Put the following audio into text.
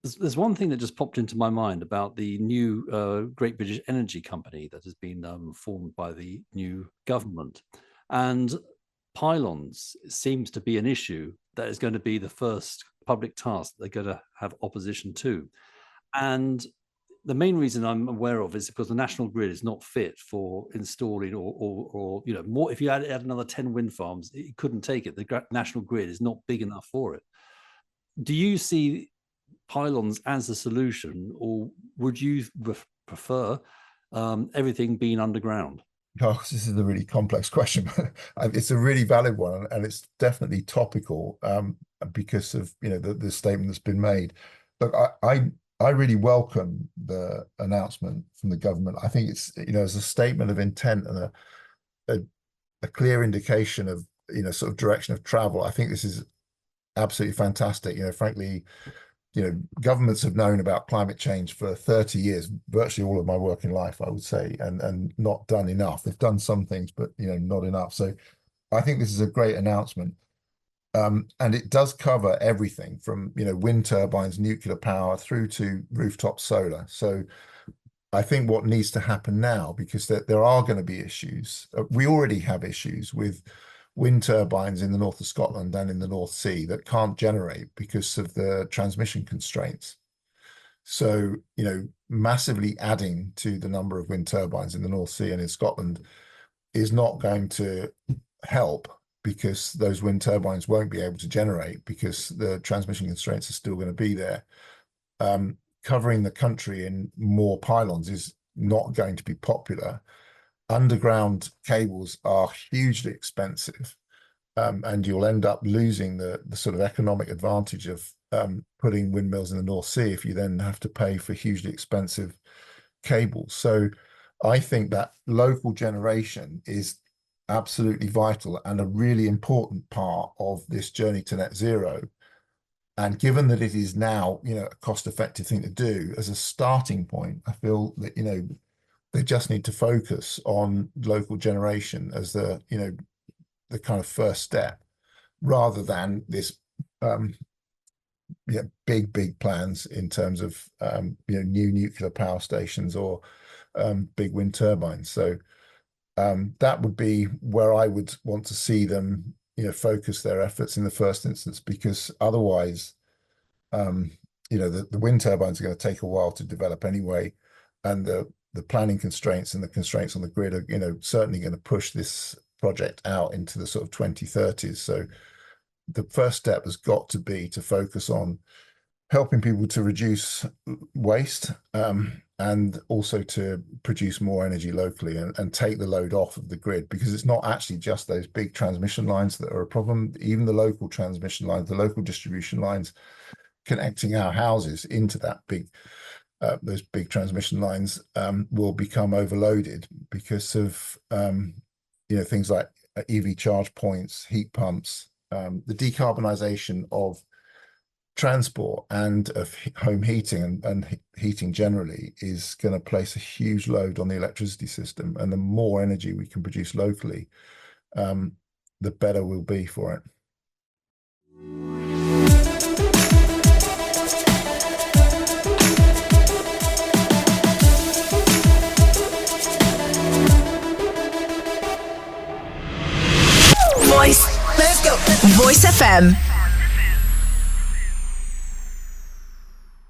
There's one thing that just popped into my mind about the new Great British Energy Company that has been formed by the new government. And pylons seems to be an issue that is going to be the first public task they're going to have opposition to. And the main reason I'm aware of is because the national grid is not fit for installing or more. If you add another 10 wind farms, it couldn't take it. The national grid is not big enough for it. Do you see pylons as a solution, or would you prefer everything being underground? Oh, this is a really complex question, but it's a really valid one, and it's definitely topical because of the statement that's been made. Look, I really welcome the announcement from the government. I think it's as a statement of intent and a clear indication of sort of direction of travel. I think this is absolutely fantastic. Frankly, governments have known about climate change for 30 years, virtually all of my working life, I would say, and not done enough. They've done some things, but not enough. So I think this is a great announcement. And it does cover everything from wind turbines, nuclear power, through to rooftop solar. So I think what needs to happen now, because there are going to be issues. We already have issues with wind turbines in the north of Scotland and in the North Sea that can't generate because of the transmission constraints. So, massively adding to the number of wind turbines in the North Sea and in Scotland is not going to help, because those wind turbines won't be able to generate because the transmission constraints are still going to be there. Covering the country in more pylons is not going to be popular. Underground cables are hugely expensive, and you'll end up losing the sort of economic advantage of putting windmills in the North Sea if you then have to pay for hugely expensive cables. So I think that local generation is absolutely vital and a really important part of this journey to net zero. And given that it is now, a cost-effective thing to do, as a starting point, I feel that, they just need to focus on local generation as the kind of first step, rather than this big plans in terms of new nuclear power stations or big wind turbines. So that would be where I would want to see them focus their efforts in the first instance, because otherwise the wind turbines are going to take a while to develop anyway, and the planning constraints and the constraints on the grid are, certainly going to push this project out into the sort of 2030s. So the first step has got to be to focus on helping people to reduce waste and also to produce more energy locally and take the load off of the grid, because it's not actually just those big transmission lines that are a problem. Even the local transmission lines, the local distribution lines connecting our houses into that those big transmission lines will become overloaded because of things like EV charge points, heat pumps, the decarbonisation of transport and of home heating and heating generally is going to place a huge load on the electricity system. And the more energy we can produce locally, the better we'll be for it. Voice. Let's go. Voice FM.